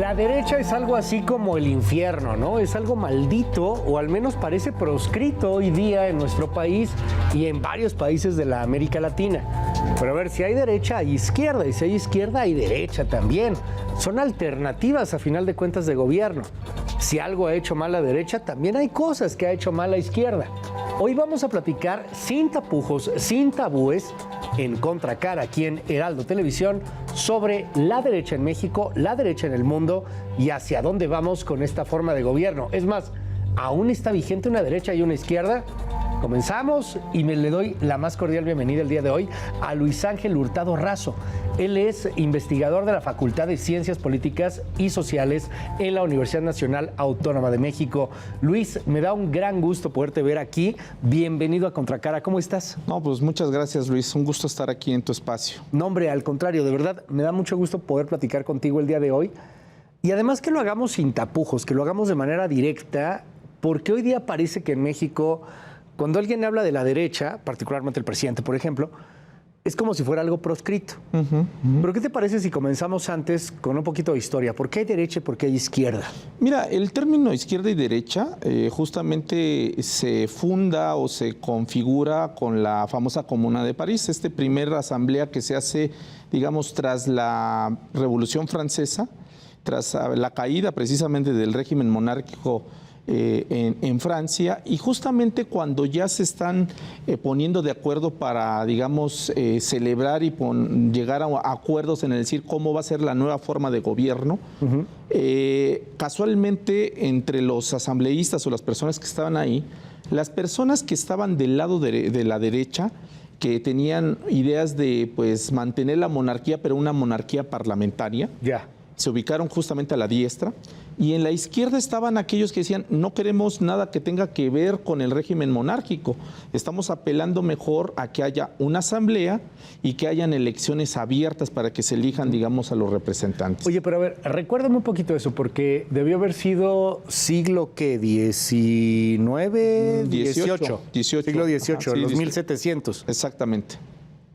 La derecha es algo así como el infierno, ¿no? Es algo maldito, o al menos parece proscrito hoy día en nuestro país y en varios países de la América Latina. Pero a ver, si hay derecha, hay izquierda, y si hay izquierda, hay derecha también. Son alternativas, a final de cuentas, de gobierno. Si algo ha hecho mal la derecha, también hay cosas que ha hecho mal la izquierda. Hoy vamos a platicar sin tapujos, sin tabúes, en Contracara, aquí en Heraldo Televisión, sobre la derecha en México, la derecha en el mundo y hacia dónde vamos con esta forma de gobierno. Es más, ¿aún está vigente una derecha y una izquierda? Comenzamos y le doy la más cordial bienvenida el día de hoy a Luis Ángel Hurtado Razo. Él es investigador de la Facultad de Ciencias Políticas y Sociales en la Universidad Nacional Autónoma de México. Luis, me da un gran gusto poderte ver aquí. Bienvenido a Contracara. ¿Cómo estás? No, pues muchas gracias, Luis. Un gusto estar aquí en tu espacio. No, hombre, al contrario, de verdad, me da mucho gusto poder platicar contigo el día de hoy. Y además que lo hagamos sin tapujos, que lo hagamos de manera directa, porque hoy día parece que en México, cuando alguien habla de la derecha, particularmente el presidente, por ejemplo, es como si fuera algo proscrito. Pero ¿qué te parece si comenzamos antes con un poquito de historia? ¿Por qué hay derecha y por qué hay izquierda? Mira, el término izquierda y derecha justamente se funda o se configura con la famosa Comuna de París, primera asamblea que se hace, digamos, tras la Revolución Francesa, tras la caída precisamente del régimen monárquico en Francia, y justamente cuando ya se están poniendo de acuerdo para, digamos, celebrar y llegar a acuerdos en el decir cómo va a ser la nueva forma de gobierno, casualmente entre los asambleístas o las personas que estaban ahí, las personas que estaban del lado de la derecha, que tenían ideas de pues mantener la monarquía, pero una monarquía parlamentaria, se ubicaron justamente a la diestra, y en la izquierda estaban aquellos que decían no queremos nada que tenga que ver con el régimen monárquico, estamos apelando mejor a que haya una asamblea y que hayan elecciones abiertas para que se elijan, digamos, a los representantes. Oye, pero a ver, recuérdame un poquito eso, porque debió haber sido siglo, ¿qué? ¿19? 18. Siglo XVIII, los 1700. Exactamente.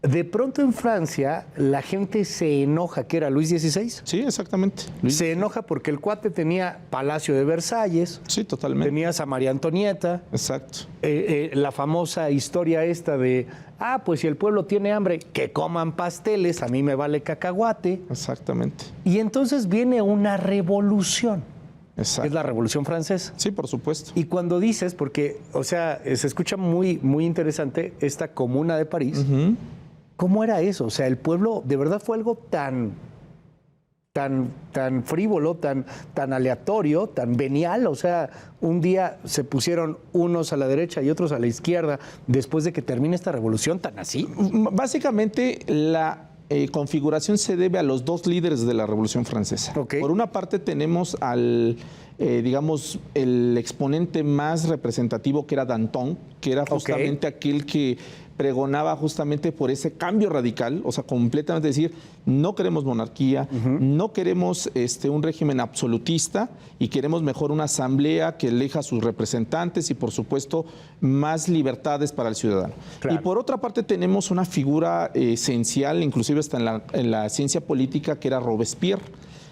De pronto en Francia la gente se enoja, ¿que era Luis XVI? Sí, exactamente. Se enoja porque el cuate tenía Palacio de Versalles. Sí, totalmente. Tenías a María Antonieta. Exacto. La famosa historia esta de, pues si el pueblo tiene hambre, que coman pasteles, a mí me vale cacahuate. Exactamente. Y entonces viene una revolución. Exacto. Es la Revolución Francesa. Sí, por supuesto. Y cuando dices, porque, o sea, se escucha muy, muy interesante esta Comuna de París. ¿Cómo era eso? O sea, el pueblo de verdad fue algo tan frívolo, tan aleatorio, tan venial. O sea, un día se pusieron unos a la derecha y otros a la izquierda después de que termine esta revolución, tan así. Básicamente, la configuración se debe a los dos líderes de la Revolución Francesa. Okay. Por una parte tenemos al, digamos, el exponente más representativo, que era Danton, que era justamente aquel que pregonaba justamente por ese cambio radical, o sea, completamente decir, no queremos monarquía, no queremos un régimen absolutista y queremos mejor una asamblea que elija a sus representantes y, por supuesto, más libertades para el ciudadano. Claro. Y por otra parte tenemos una figura esencial, inclusive hasta en la ciencia política, que era Robespierre.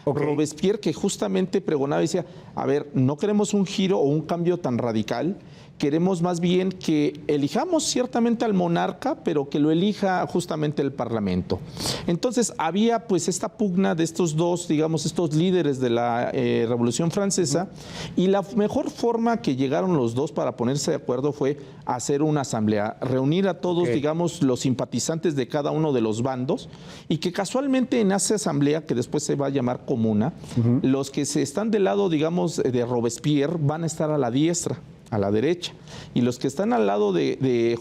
Robespierre, que justamente pregonaba y decía, a ver, no queremos un giro o un cambio tan radical, queremos más bien que elijamos ciertamente al monarca, pero que lo elija justamente el Parlamento. Entonces había pues esta pugna de estos dos, digamos, estos líderes de la Revolución Francesa, y la mejor forma que llegaron los dos para ponerse de acuerdo fue hacer una asamblea, reunir a todos, digamos, los simpatizantes de cada uno de los bandos, y que casualmente en esa asamblea, que después se va a llamar Comuna, los que se están del lado, digamos, de Robespierre van a estar a la diestra, a la derecha, y los que están al lado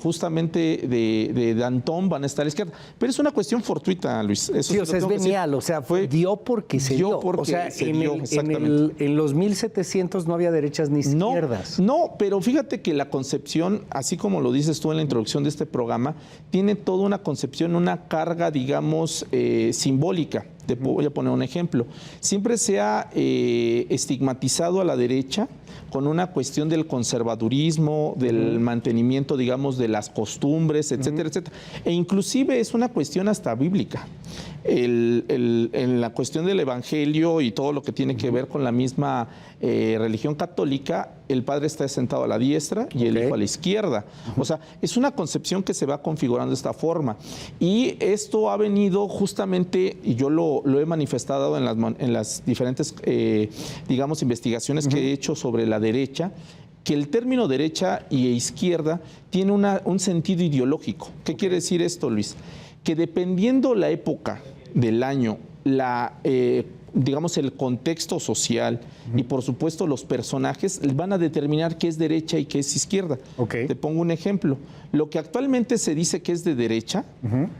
justamente de Danton van a estar a la izquierda. Pero es una cuestión fortuita, Luis. Eso sí, o sea, es venial, o sea, dio porque se dio. O sea, en los 1700 no había derechas ni izquierdas. No, pero fíjate que la concepción, así como lo dices tú en la introducción de este programa, tiene toda una concepción, una carga, digamos, simbólica. Te voy a poner un ejemplo. Siempre se ha estigmatizado a la derecha con una cuestión del conservadurismo, del mantenimiento, digamos, de las costumbres, etcétera, etcétera. E inclusive es una cuestión hasta bíblica. en la cuestión del evangelio y todo lo que tiene que ver con la misma religión católica, el Padre está sentado a la diestra y el Hijo a la izquierda. O sea, es una concepción que se va configurando de esta forma. Y esto ha venido justamente, y yo lo he manifestado en las diferentes, digamos, investigaciones que he hecho sobre la derecha, que el término derecha y izquierda tiene un sentido ideológico. ¿Qué quiere decir esto, Luis? Que dependiendo la época del año, digamos, el contexto social y, por supuesto, los personajes van a determinar qué es derecha y qué es izquierda. Te pongo un ejemplo. Lo que actualmente se dice que es de derecha,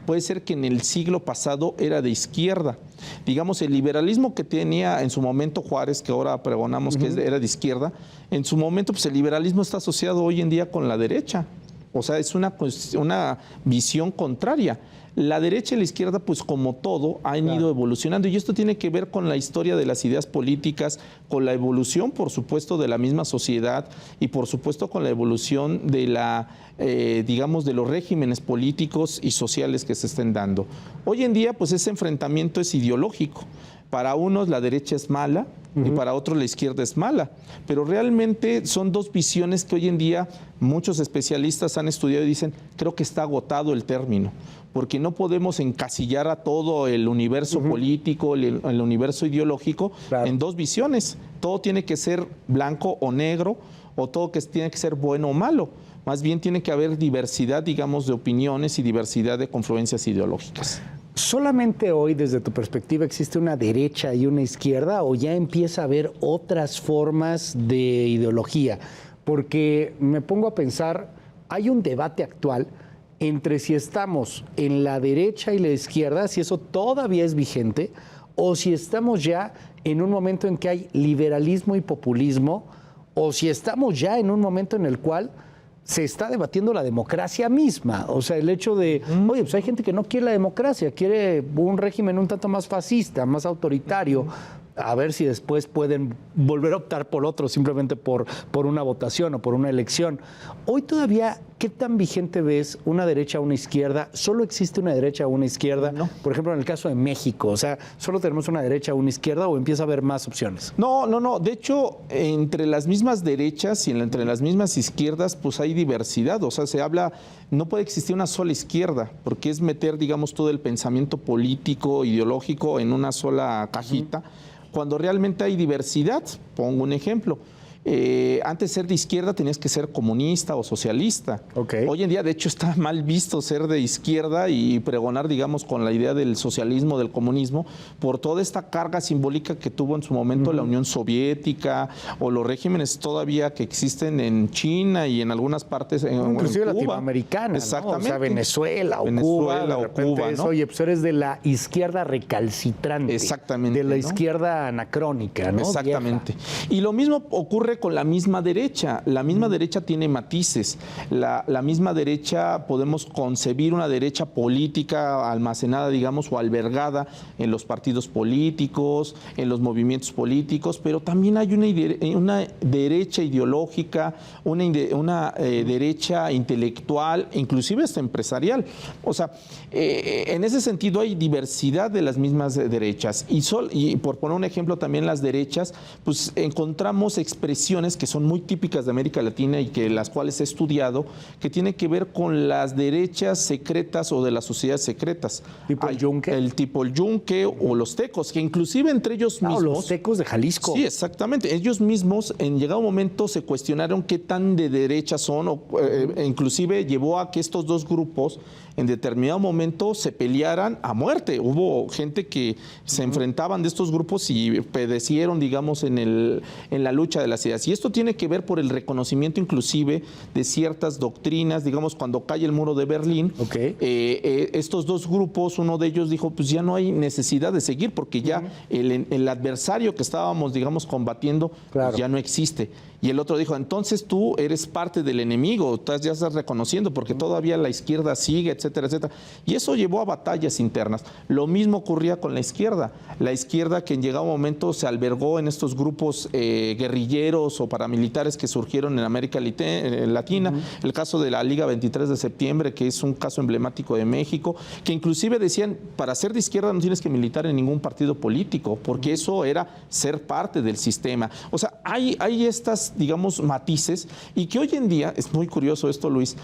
puede ser que en el siglo pasado era de izquierda. Digamos, el liberalismo que tenía en su momento Juárez, que ahora pregonamos que era de izquierda, en su momento, pues el liberalismo está asociado hoy en día con la derecha. O sea, es una visión contraria. La derecha y la izquierda, pues como todo, han ido evolucionando, y esto tiene que ver con la historia de las ideas políticas, con la evolución, por supuesto, de la misma sociedad y, por supuesto, con la evolución de digamos, de los regímenes políticos y sociales que se estén dando. Hoy en día, pues ese enfrentamiento es ideológico. Para unos la derecha es mala y para otros la izquierda es mala, pero realmente son dos visiones que hoy en día muchos especialistas han estudiado y dicen, creo que está agotado el término, porque no podemos encasillar a todo el universo político, el universo ideológico en dos visiones. Todo tiene que ser blanco o negro, o todo tiene que ser bueno o malo. Más bien tiene que haber diversidad, digamos, de opiniones y diversidad de confluencias ideológicas. ¿Solamente hoy, desde tu perspectiva, existe una derecha y una izquierda, o ya empieza a haber otras formas de ideología? Porque me pongo a pensar, hay un debate actual entre si estamos en la derecha y la izquierda, si eso todavía es vigente, o si estamos ya en un momento en que hay liberalismo y populismo, o si estamos ya en un momento en el cual se está debatiendo la democracia misma. O sea, el hecho de, oye, pues hay gente que no quiere la democracia, quiere un régimen un tanto más fascista, más autoritario, a ver si después pueden volver a optar por otro simplemente por una votación o por una elección. Hoy todavía, ¿qué tan vigente ves una derecha o una izquierda? ¿Solo existe una derecha o una izquierda? No. Por ejemplo, en el caso de México, o sea, ¿solo tenemos una derecha o una izquierda, o empieza a haber más opciones? No. De hecho, entre las mismas derechas y entre las mismas izquierdas, pues hay diversidad. O sea, se habla, no puede existir una sola izquierda, porque es meter, digamos, todo el pensamiento político, ideológico en una sola cajita. Cuando realmente hay diversidad. Pongo un ejemplo. Antes de ser de izquierda tenías que ser comunista o socialista. Hoy en día, de hecho, está mal visto ser de izquierda y pregonar, digamos, con la idea del socialismo, del comunismo, por toda esta carga simbólica que tuvo en su momento la Unión Soviética, o los regímenes todavía que existen en China y en algunas partes, inclusive latinoamericana, exactamente, ¿no? O sea, Venezuela o Cuba, ¿no? Oye, pues eres de la izquierda recalcitrante. Exactamente. De la izquierda anacrónica, ¿no? Exactamente. Vieja. Y lo mismo ocurre con la misma derecha. La misma derecha tiene matices. La misma derecha, podemos concebir una derecha política almacenada, digamos, o albergada en los partidos políticos, en los movimientos políticos, pero también hay una derecha ideológica, una derecha intelectual, inclusive hasta empresarial. O sea, en ese sentido hay diversidad de las mismas derechas. Y por poner un ejemplo, también las derechas, pues encontramos expresiones que son muy típicas de América Latina y que las cuales he estudiado, que tienen que ver con las derechas secretas o de las sociedades secretas. ¿Tipo el Yunque? El tipo el Yunque o los tecos, que inclusive entre ellos mismos... los tecos de Jalisco. Sí, exactamente. Ellos mismos, en llegado un momento, se cuestionaron qué tan de derecha son, inclusive llevó a que estos dos grupos en determinado momento se pelearan a muerte. Hubo gente que se enfrentaban de estos grupos y padecieron, digamos, en la lucha de las ideas. Y esto tiene que ver por el reconocimiento inclusive de ciertas doctrinas, digamos, cuando cae el muro de Berlín, estos dos grupos, uno de ellos dijo, pues ya no hay necesidad de seguir, porque ya el adversario que estábamos, digamos, combatiendo, pues ya no existe. Y el otro dijo, entonces tú eres parte del enemigo, ya estás reconociendo, porque todavía la izquierda sigue, etcétera, etcétera. Y eso llevó a batallas internas. Lo mismo ocurría con la izquierda. La izquierda que en llegado momento se albergó en estos grupos guerrilleros o paramilitares que surgieron en América Latina. El caso de la Liga 23 de septiembre, que es un caso emblemático de México, que inclusive decían, para ser de izquierda no tienes que militar en ningún partido político, porque eso era ser parte del sistema. O sea, hay estas, digamos, matices, y que hoy en día, es muy curioso esto, Luis,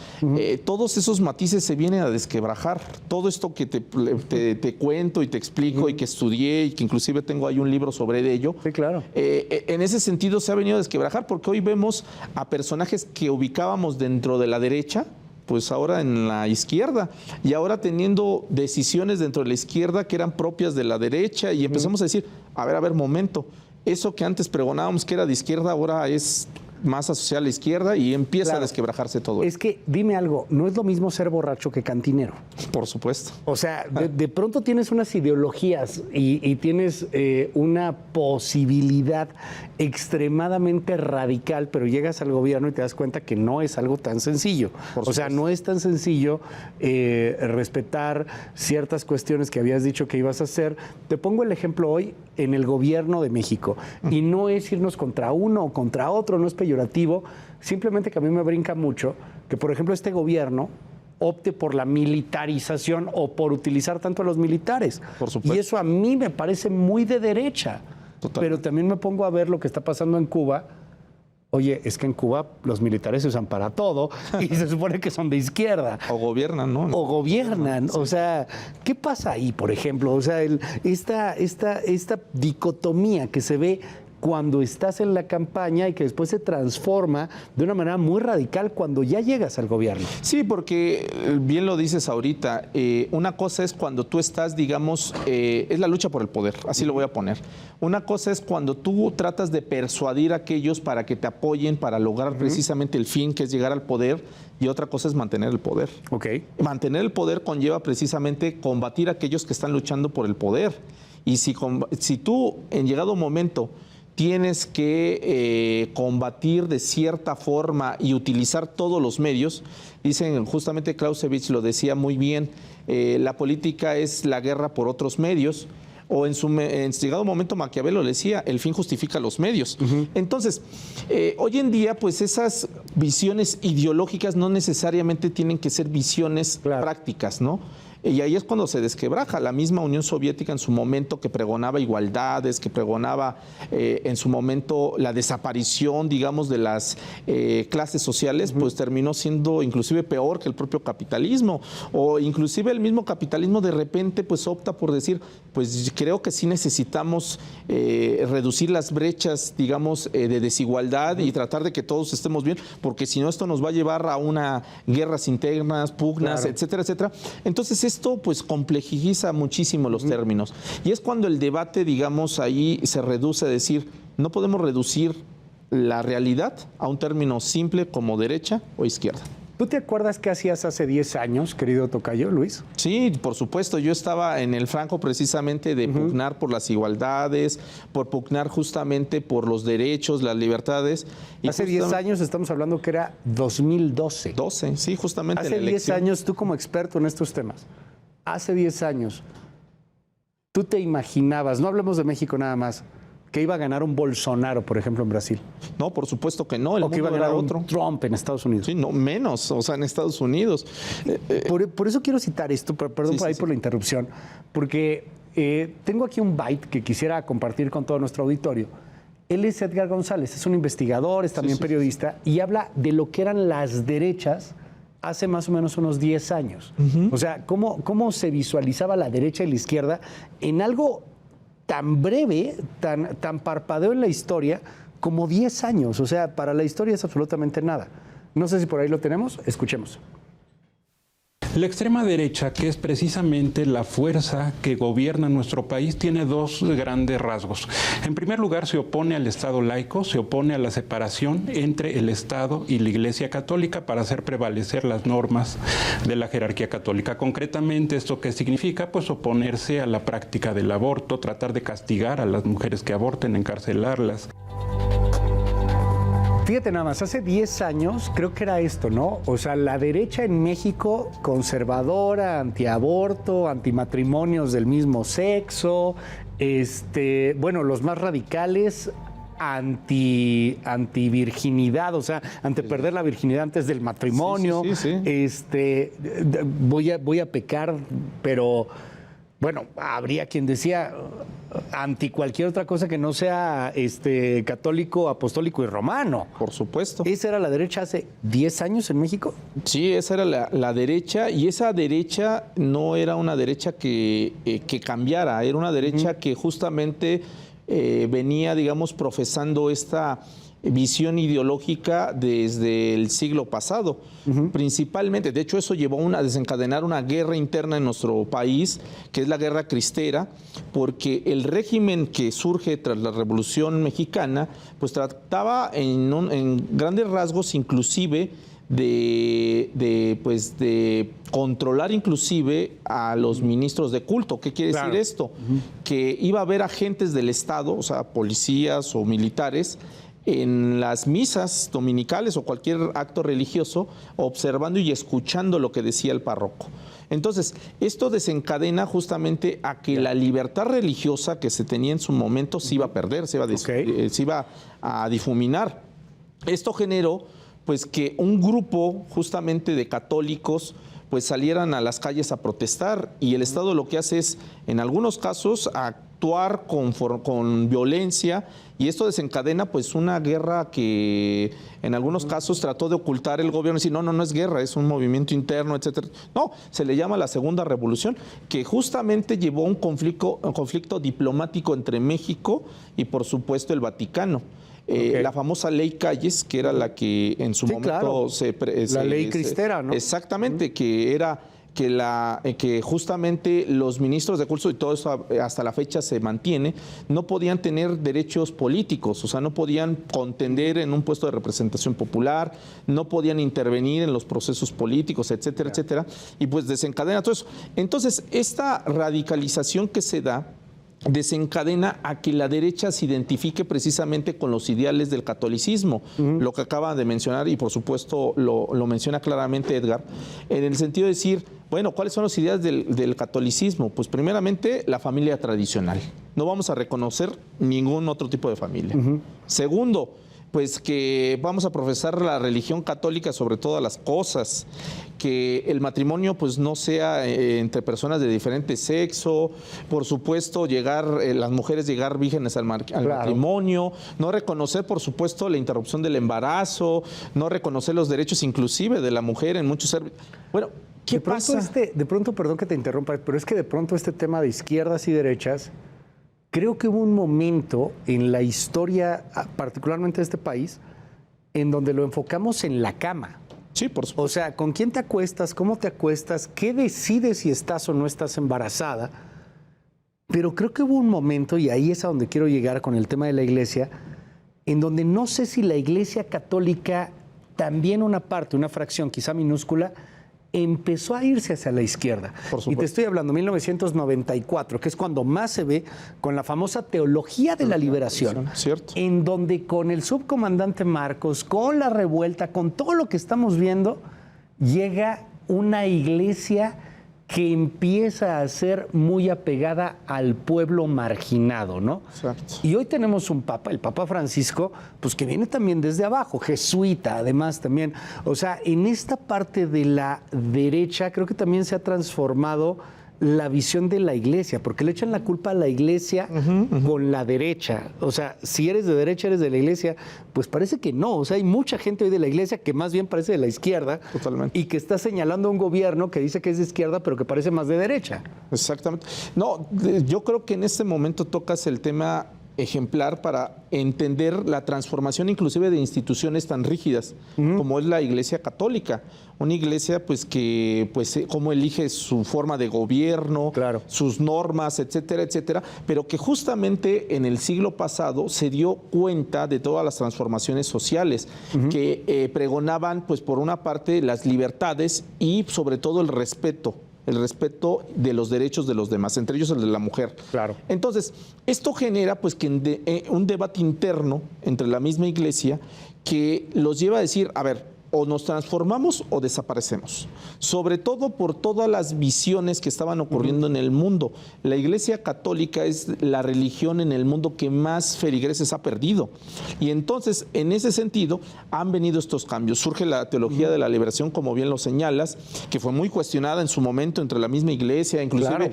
todos esos matices se vienen a desquebrajar. Todo esto que te cuento y te explico y que estudié y que inclusive tengo ahí un libro sobre ello. Sí, claro. En ese sentido se ha venido a desquebrajar, porque hoy vemos a personajes que ubicábamos dentro de la derecha, pues ahora en la izquierda, y ahora teniendo decisiones dentro de la izquierda que eran propias de la derecha, y empezamos a decir, a ver, momento, eso que antes pregonábamos que era de izquierda ahora es más asociada a la izquierda, y empieza a desquebrajarse todo. Es que, dime algo, no es lo mismo ser borracho que cantinero. Por supuesto. O sea, de pronto tienes unas ideologías y tienes una posibilidad extremadamente radical, pero llegas al gobierno y te das cuenta que no es algo tan sencillo. O sea, no es tan sencillo respetar ciertas cuestiones que habías dicho que ibas a hacer. Te pongo el ejemplo hoy en el gobierno de México. Y no es irnos contra uno o contra otro, no es peyorativo, simplemente que a mí me brinca mucho que, por ejemplo, este gobierno opte por la militarización o por utilizar tanto a los militares. Por supuesto. Y eso a mí me parece muy de derecha. Total. Pero también me pongo a ver lo que está pasando en Cuba. Oye, es que en Cuba los militares se usan para todo y se supone que son de izquierda. O gobiernan, ¿no? O gobiernan. Sí. O sea, ¿qué pasa ahí, por ejemplo? O sea, esta dicotomía que se ve cuando estás en la campaña y que después se transforma de una manera muy radical cuando ya llegas al gobierno. Sí, porque bien lo dices ahorita, una cosa es cuando tú estás, digamos, es la lucha por el poder, así lo voy a poner. Una cosa es cuando tú tratas de persuadir a aquellos para que te apoyen para lograr precisamente el fin, que es llegar al poder, y otra cosa es mantener el poder. Okay. Mantener el poder conlleva precisamente combatir a aquellos que están luchando por el poder. Y si tú, en llegado momento, tienes que combatir de cierta forma y utilizar todos los medios. Dicen, justamente Clausewitz lo decía muy bien, la política es la guerra por otros medios, o en llegado momento Maquiavelo le decía, el fin justifica los medios. Entonces, hoy en día, pues esas visiones ideológicas no necesariamente tienen que ser visiones prácticas, ¿no? Y ahí es cuando se desquebraja. La misma Unión Soviética en su momento, que pregonaba igualdades, que pregonaba en su momento la desaparición, digamos, de las clases sociales, pues terminó siendo inclusive peor que el propio capitalismo. O inclusive el mismo capitalismo de repente pues opta por decir, pues creo que sí necesitamos reducir las brechas, digamos, de desigualdad y tratar de que todos estemos bien, porque si no esto nos va a llevar a una guerras internas, pugnas, etcétera, etcétera. Entonces esto pues complejiza muchísimo los términos. Y es cuando el debate, digamos, ahí se reduce a decir, no podemos reducir la realidad a un término simple como derecha o izquierda. ¿Tú te acuerdas qué hacías hace 10 años, querido tocayo, Luis? Sí, por supuesto. Yo estaba en el franco precisamente de pugnar por las igualdades, por pugnar justamente por los derechos, las libertades. Y hace 10 años estamos hablando que era 2012. 12, sí, justamente. Hace 10 años, tú como experto en estos temas, hace 10 años, tú te imaginabas, no hablemos de México nada más, que iba a ganar un Bolsonaro, por ejemplo, en Brasil. No, por supuesto que no. O que iba a ganar otro Trump en Estados Unidos. Sí, no, menos, o sea, en Estados Unidos. Por eso quiero citar esto, perdón por la interrupción, porque tengo aquí un byte que quisiera compartir con todo nuestro auditorio. Él es Edgar González, es un investigador, es también periodista, y habla de lo que eran las derechas hace más o menos unos 10 años. O sea, cómo se visualizaba la derecha y la izquierda en algo tan breve, tan parpadeo en la historia como 10 años. O sea, para la historia es absolutamente nada. No sé si por ahí lo tenemos. Escuchemos. La extrema derecha, que es precisamente la fuerza que gobierna nuestro país, tiene dos grandes rasgos. En primer lugar, se opone al Estado laico, se opone a la separación entre el Estado y la Iglesia Católica para hacer prevalecer las normas de la jerarquía católica. Concretamente, ¿esto qué significa? Pues oponerse a la práctica del aborto, tratar de castigar a las mujeres que aborten, encarcelarlas. Fíjate nada más, hace 10 años creo que era esto, ¿no? O sea, la derecha en México, conservadora, antiaborto, antimatrimonios del mismo sexo, bueno, los más radicales, antivirginidad, o sea, ante perder la virginidad antes del matrimonio. Sí. Voy a pecar, pero bueno, habría quien decía anti cualquier otra cosa que no sea católico, apostólico y romano. Por supuesto. ¿Esa era la derecha hace 10 años en México? Sí, esa era la derecha, y esa derecha no era una derecha que cambiara, era una derecha que justamente venía, digamos, profesando esta visión ideológica desde el siglo pasado, principalmente. De hecho, eso llevó a desencadenar una guerra interna en nuestro país, que es la Guerra Cristera, porque el régimen que surge tras la Revolución Mexicana, pues trataba en grandes rasgos inclusive de controlar inclusive a los ministros de culto. ¿Qué quiere decir esto? Que iba a haber agentes del Estado, o sea, policías o militares, en las misas dominicales o cualquier acto religioso, observando y escuchando lo que decía el párroco. Entonces, esto desencadena justamente a que la libertad religiosa que se tenía en su momento se iba a perder, se iba a difuminar. Esto generó pues que un grupo justamente de católicos pues salieran a las calles a protestar, y el Estado lo que hace es, en algunos casos, actuar con violencia, y esto desencadena pues una guerra que en algunos casos trató de ocultar el gobierno y decir, no es guerra, es un movimiento interno, etcétera. No, se le llama la Segunda Revolución, que justamente llevó a un conflicto diplomático entre México y, por supuesto, el Vaticano. La famosa ley Calles, que era la que en su momento la ley cristera, ¿no? Exactamente, que era que justamente los ministros de culto, y todo eso hasta la fecha se mantiene, no podían tener derechos políticos, o sea, no podían contender en un puesto de representación popular, no podían intervenir en los procesos políticos, etcétera, etcétera, y pues desencadena todo eso. Entonces, esta radicalización que se da desencadena a que la derecha se identifique precisamente con los ideales del catolicismo, lo que acaba de mencionar, y por supuesto lo menciona claramente Edgar, en el sentido de decir, bueno, ¿cuáles son los ideales del catolicismo? Pues primeramente la familia tradicional, no vamos a reconocer ningún otro tipo de familia. Segundo, pues que vamos a profesar la religión católica sobre todas las cosas, que el matrimonio pues no sea entre personas de diferente sexo, por supuesto las mujeres llegar vírgenes al matrimonio, no reconocer por supuesto la interrupción del embarazo, no reconocer los derechos inclusive de la mujer en muchos servicios. Bueno, ¿qué pasa? De pronto, perdón que te interrumpa, pero es que de pronto este tema de izquierdas y derechas, creo que hubo un momento en la historia, particularmente de este país, en donde lo enfocamos en la cama. Sí, por supuesto. O sea, ¿con quién te acuestas? ¿Cómo te acuestas? ¿Qué decides si estás o no estás embarazada? Pero creo que hubo un momento, y ahí es a donde quiero llegar con el tema de la iglesia, en donde no sé si la iglesia católica, también una parte, una fracción quizá minúscula, empezó a irse hacia la izquierda. Y te estoy hablando de 1994, que es cuando más se ve con la famosa teología de la liberación, ¿cierto? En donde con el subcomandante Marcos, con la revuelta, con todo lo que estamos viendo, llega una iglesia que empieza a ser muy apegada al pueblo marginado, ¿no? Exacto. Y hoy tenemos un papa, el Papa Francisco, pues que viene también desde abajo, jesuita además también. O sea, en esta parte de la derecha creo que también se ha transformado la visión de la iglesia, porque le echan la culpa a la iglesia con la derecha. O sea, si eres de derecha, eres de la iglesia, pues parece que no. O sea, hay mucha gente hoy de la iglesia que más bien parece de la izquierda. Totalmente. Y que está señalando a un gobierno que dice que es de izquierda, pero que parece más de derecha. Exactamente. No, yo creo que en este momento tocas el tema ejemplar para entender la transformación inclusive de instituciones tan rígidas como es la Iglesia Católica. Una iglesia pues que cómo elige su forma de gobierno, sus normas, etcétera, etcétera, pero que justamente en el siglo pasado se dio cuenta de todas las transformaciones sociales que pregonaban pues por una parte las libertades y sobre todo el respeto el respeto de los derechos de los demás, entre ellos el de la mujer. Claro. Entonces, esto genera pues que un debate interno entre la misma iglesia que los lleva a decir, a ver, o nos transformamos o desaparecemos. Sobre todo por todas las visiones que estaban ocurriendo en el mundo. La Iglesia Católica es la religión en el mundo que más feligreses ha perdido. Y entonces, en ese sentido, han venido estos cambios. Surge la teología de la liberación, como bien lo señalas, que fue muy cuestionada en su momento entre la misma Iglesia. Inclusive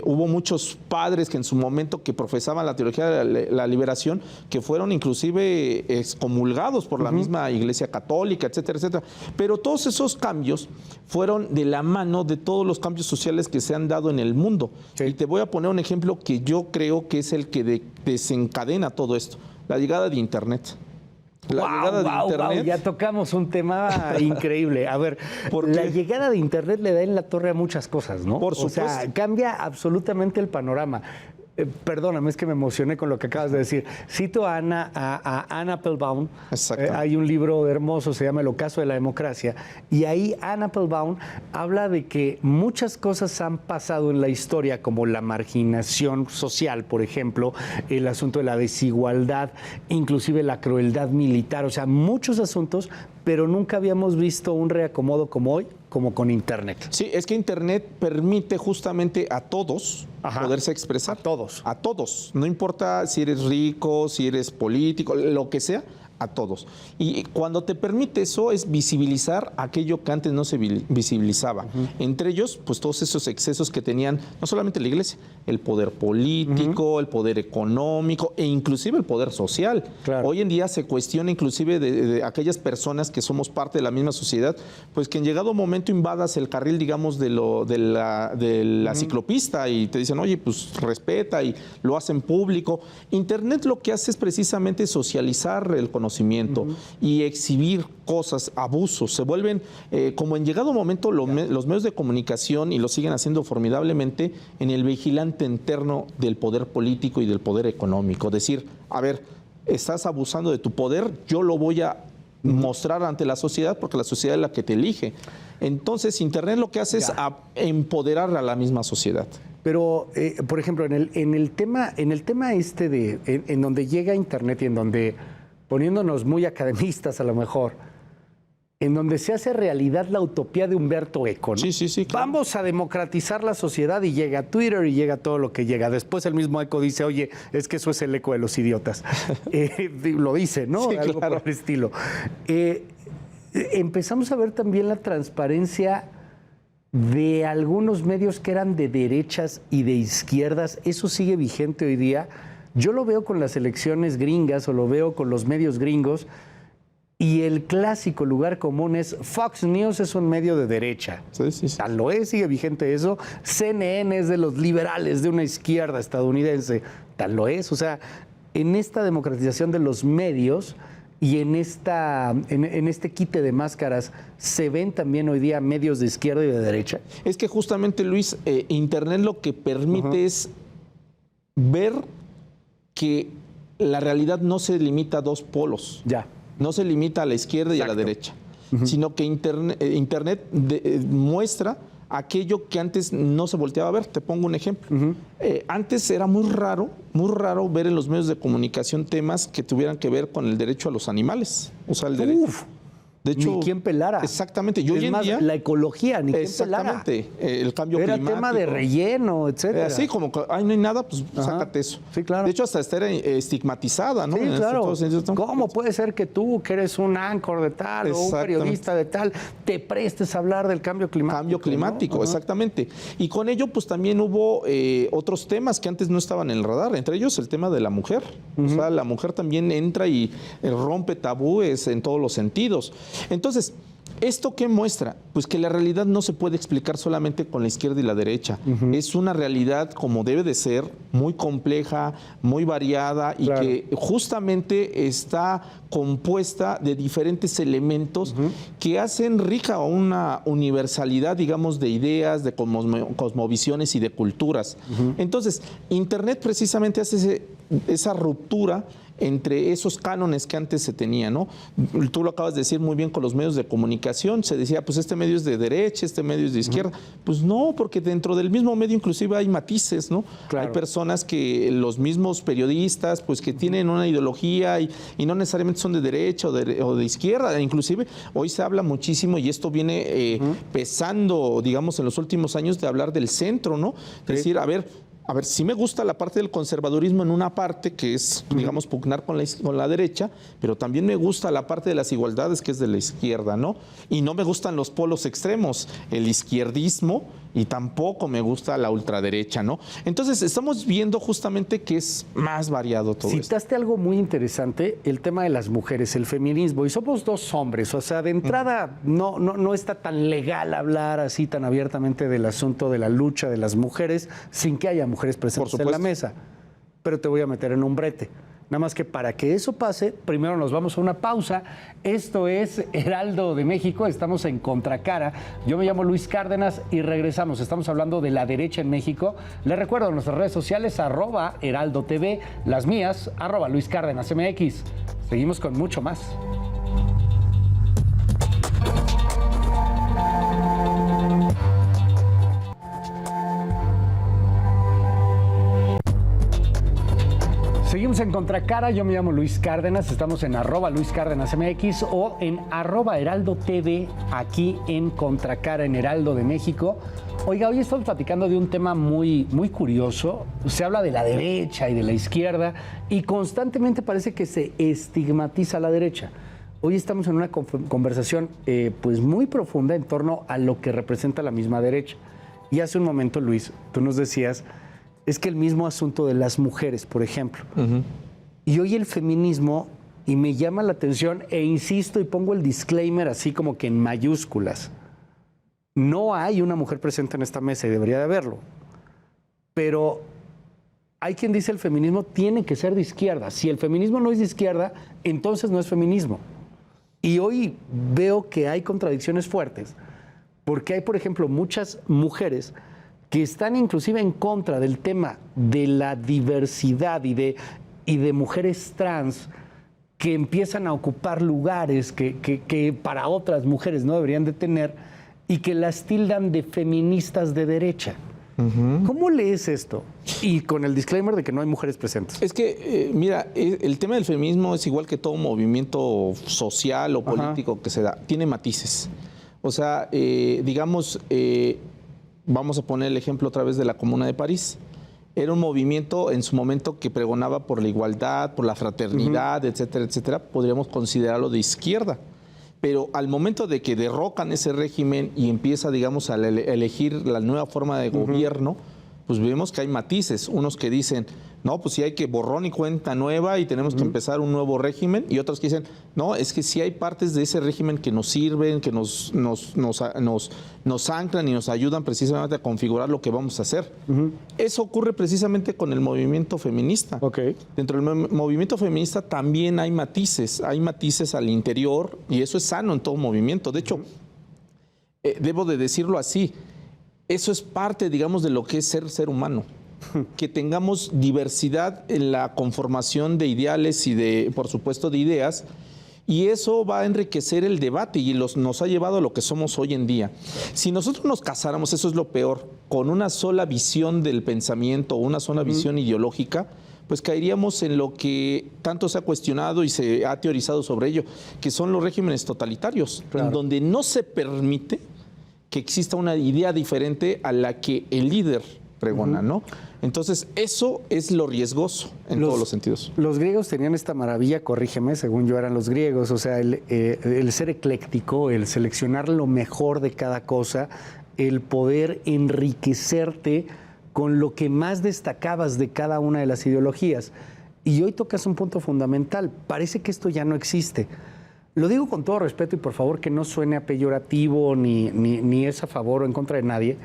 hubo muchos padres que en su momento que profesaban la teología de la liberación, que fueron inclusive excomulgados por la misma Iglesia Católica, etcétera, etcétera. Pero todos esos cambios fueron de la mano de todos los cambios sociales que se han dado en el mundo. Sí. Y te voy a poner un ejemplo que yo creo que es el que desencadena todo esto. La llegada de Internet. Wow, ya tocamos un tema increíble. A ver, la llegada de Internet le da en la torre a muchas cosas, ¿no? Por supuesto. O sea, cambia absolutamente el panorama. Perdóname, es que me emocioné con lo que acabas de decir. Cito a Anne Applebaum. Hay un libro hermoso, se llama El ocaso de la democracia. Y ahí Anne Applebaum habla de que muchas cosas han pasado en la historia, como la marginación social, por ejemplo, el asunto de la desigualdad, inclusive la crueldad militar. O sea, muchos asuntos, pero nunca habíamos visto un reacomodo como hoy, como con Internet. Sí, es que Internet permite justamente a todos poderse expresar. A todos. A todos. No importa si eres rico, si eres político, lo que sea, a todos. Y cuando te permite eso es visibilizar aquello que antes no se visibilizaba. Entre ellos, pues todos esos excesos que tenían, no solamente la iglesia, el poder político, el poder económico e inclusive el poder social. Claro. Hoy en día se cuestiona inclusive de aquellas personas que somos parte de la misma sociedad, pues que en llegado momento invadas el carril, digamos, de la ciclopista y te dicen, oye, pues respeta, y lo hacen público. Internet lo que hace es precisamente socializar el conocimiento y exhibir cosas, abusos. Se vuelven, como en llegado momento, los medios de comunicación, y lo siguen haciendo formidablemente, en el vigilante interno del poder político y del poder económico. Decir, a ver, estás abusando de tu poder, yo lo voy a mostrar ante la sociedad porque la sociedad es la que te elige. Entonces, Internet lo que hace es empoderar a la misma sociedad. Pero, por ejemplo, en el tema este en donde llega Internet y en donde, poniéndonos muy academistas a lo mejor, en donde se hace realidad la utopía de Humberto Eco, ¿no? Sí, claro. Vamos a democratizar la sociedad y llega Twitter y llega todo lo que llega. Después el mismo Eco dice, oye, es que eso es el eco de los idiotas. Lo dice, ¿no? Sí, algo claro. por el estilo. Empezamos a ver también la transparencia de algunos medios que eran de derechas y de izquierdas. ¿Eso sigue vigente hoy día? Yo lo veo con las elecciones gringas o lo veo con los medios gringos, y el clásico lugar común es Fox News es un medio de derecha. Sí. Tal lo es, sigue vigente eso. CNN es de los liberales, de una izquierda estadounidense. Tal lo es. O sea, en esta democratización de los medios y en este quite de máscaras, ¿se ven también hoy día medios de izquierda y de derecha? Es que justamente, Luis, Internet lo que permite es ver que la realidad no se limita a dos polos. No se limita a la izquierda y a la derecha, sino que Internet muestra aquello que antes no se volteaba a ver. Te pongo un ejemplo. Antes era muy raro ver en los medios de comunicación temas que tuvieran que ver con el derecho a los animales. O sea, el derecho. De hecho, ni quién pelara. Exactamente. Y hoy en día, la ecología, ni quién pelara. Exactamente. El cambio climático. Era tema de relleno, etcétera. Así como que no hay nada, pues sácate eso. Sí, claro. De hecho, hasta era estigmatizada, ¿no? Sí, claro. ¿Cómo puede ser que tú, que eres un anchor de tal o un periodista de tal, te prestes a hablar del cambio climático? Cambio climático, ¿no? Exactamente. Y con ello, pues también hubo otros temas que antes no estaban en el radar, entre ellos el tema de la mujer. O sea, la mujer también entra y rompe tabúes en todos los sentidos. Entonces, ¿esto qué muestra? Pues que la realidad no se puede explicar solamente con la izquierda y la derecha. Es una realidad, como debe de ser, muy compleja, muy variada y que justamente está compuesta de diferentes elementos que hacen rica una universalidad, digamos, de ideas, de cosmovisiones y de culturas. Entonces, Internet precisamente hace esa ruptura entre esos cánones que antes se tenía, ¿no? Tú lo acabas de decir muy bien con los medios de comunicación, se decía, pues este medio es de derecha, este medio es de izquierda. Pues no, porque dentro del mismo medio inclusive hay matices, ¿no? Claro. Hay personas que los mismos periodistas, pues que tienen una ideología y no necesariamente son de derecha o de izquierda. Inclusive hoy se habla muchísimo y esto viene pesando, digamos, en los últimos años de hablar del centro, ¿no? Es decir, a ver, sí me gusta la parte del conservadurismo en una parte, que es, digamos, pugnar con la derecha, pero también me gusta la parte de las igualdades, que es de la izquierda, ¿no? Y no me gustan los polos extremos, el izquierdismo, y tampoco me gusta la ultraderecha, ¿no? Entonces, estamos viendo justamente que es más variado todo esto. Citaste algo muy interesante, el tema de las mujeres, el feminismo, y somos dos hombres, o sea, de entrada no está tan legal hablar así tan abiertamente del asunto de la lucha de las mujeres sin que haya mujeres presentes en la mesa. Pero te voy a meter en un brete. Nada más que para que eso pase, primero nos vamos a una pausa. Esto es Heraldo de México, estamos en Contracara. Yo me llamo Luis Cárdenas y regresamos. Estamos hablando de la derecha en México. Les recuerdo nuestras redes sociales, @HeraldoTV, las mías, @LuisCárdenasMX. Seguimos con mucho más. Seguimos en Contracara, yo me llamo Luis Cárdenas, estamos en @LuisCárdenasMX o en @HeraldoTV, aquí en Contracara, en Heraldo de México. Oiga, hoy estamos platicando de un tema muy curioso. Se habla de la derecha y de la izquierda y constantemente parece que se estigmatiza a la derecha. Hoy estamos en una conversación pues muy profunda en torno a lo que representa la misma derecha. Y hace un momento, Luis, tú nos decías, es que el mismo asunto de las mujeres, por ejemplo. Y hoy el feminismo, y me llama la atención, e insisto y pongo el disclaimer así como que en mayúsculas, no hay una mujer presente en esta mesa y debería de haberlo. Pero hay quien dice el feminismo tiene que ser de izquierda. Si el feminismo no es de izquierda, entonces no es feminismo. Y hoy veo que hay contradicciones fuertes, porque hay, por ejemplo, muchas mujeres que están inclusive en contra del tema de la diversidad y de mujeres trans que empiezan a ocupar lugares que para otras mujeres no deberían de tener y que las tildan de feministas de derecha. ¿Cómo lees esto? Y con el disclaimer de que no hay mujeres presentes. Es que, mira, el tema del feminismo es igual que todo movimiento social o político que se da. Tiene matices. O sea, digamos... vamos a poner el ejemplo otra vez de la Comuna de París. Era un movimiento en su momento que pregonaba por la igualdad, por la fraternidad, etcétera, etcétera. Podríamos considerarlo de izquierda. Pero al momento de que derrocan ese régimen y empieza, digamos, a elegir la nueva forma de gobierno, pues vemos que hay matices. Unos que dicen, no, pues sí hay que borrón y cuenta nueva y tenemos que empezar un nuevo régimen. Y otros que dicen, no, es que sí hay partes de ese régimen que nos sirven, que nos anclan y nos ayudan precisamente a configurar lo que vamos a hacer. Eso ocurre precisamente con el movimiento feminista. Dentro del movimiento feminista también hay matices al interior y eso es sano en todo movimiento. De hecho, debo de decirlo así, eso es parte, digamos, de lo que es ser humano. Que tengamos diversidad en la conformación de ideales y por supuesto, de ideas, y eso va a enriquecer el debate y nos ha llevado a lo que somos hoy en día. Si nosotros nos casáramos, eso es lo peor, con una sola visión del pensamiento, una sola visión ideológica, pues caeríamos en lo que tanto se ha cuestionado y se ha teorizado sobre ello, que son los regímenes totalitarios, en donde no se permite que exista una idea diferente a la que el líder pregona, ¿no? Entonces, eso es lo riesgoso en todos los sentidos. Los griegos tenían esta maravilla, corrígeme, según yo eran los griegos, o sea, el ser ecléctico, el seleccionar lo mejor de cada cosa, el poder enriquecerte con lo que más destacabas de cada una de las ideologías. Y hoy tocas un punto fundamental. Parece que esto ya no existe. Lo digo con todo respeto y por favor que no suene a peyorativo ni es a favor o en contra de nadie,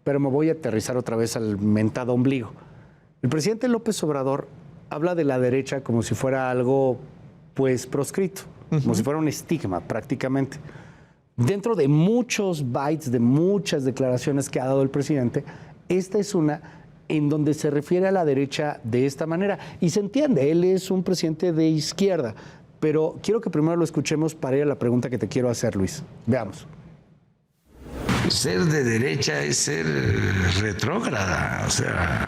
pero me voy a aterrizar otra vez al mentado ombligo. El presidente López Obrador habla de la derecha como si fuera algo, pues, proscrito, como si fuera un estigma prácticamente. Dentro de muchos bytes, de muchas declaraciones que ha dado el presidente, esta es una en donde se refiere a la derecha de esta manera. Y se entiende, él es un presidente de izquierda, pero quiero que primero lo escuchemos para ir a la pregunta que te quiero hacer, Luis. Veamos. Ser de derecha es ser retrógrada, o sea,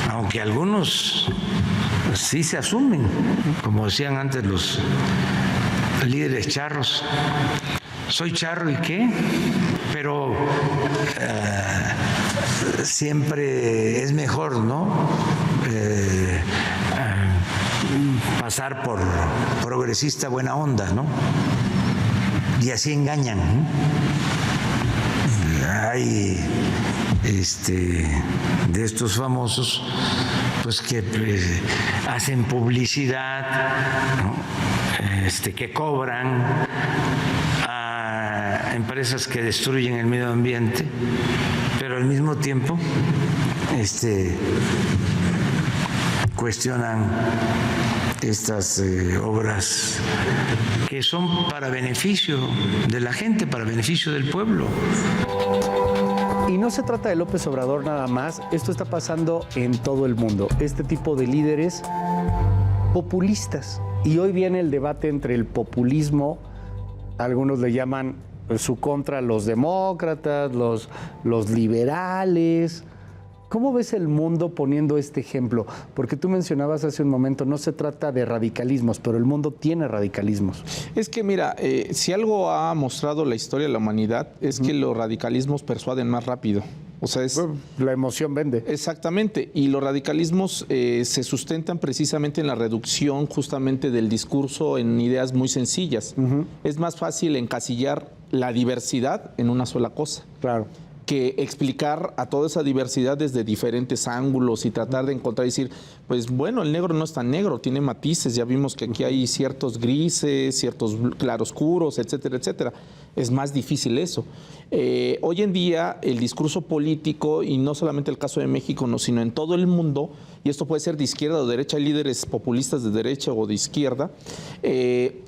aunque algunos sí se asumen, como decían antes los líderes charros, soy charro y qué, pero siempre es mejor, ¿no? Pasar por progresista buena onda, ¿no? Y así engañan, ¿no? Hay de estos famosos pues que hacen publicidad, ¿no? Que cobran a empresas que destruyen el medio ambiente, pero al mismo tiempo cuestionan estas obras que son para beneficio de la gente, para beneficio del pueblo. Y no se trata de López Obrador nada más, esto está pasando en todo el mundo, este tipo de líderes populistas. Y hoy viene el debate entre el populismo, algunos le llaman su contra los demócratas, los liberales. ¿Cómo ves el mundo poniendo este ejemplo? Porque tú mencionabas hace un momento, no se trata de radicalismos, pero el mundo tiene radicalismos. Es que mira, si algo ha mostrado la historia de la humanidad es que los radicalismos persuaden más rápido. O sea, la emoción vende. Exactamente, y los radicalismos se sustentan precisamente en la reducción justamente del discurso en ideas muy sencillas. Es más fácil encasillar la diversidad en una sola cosa. Claro. Que explicar a toda esa diversidad desde diferentes ángulos y tratar de encontrar y decir, pues bueno, el negro no es tan negro, tiene matices, ya vimos que aquí hay ciertos grises, ciertos claroscuros, etcétera, etcétera. Es más difícil eso. Hoy en día el discurso político, y no solamente el caso de México, no, sino en todo el mundo, y esto puede ser de izquierda o de derecha, hay líderes populistas de derecha o de izquierda,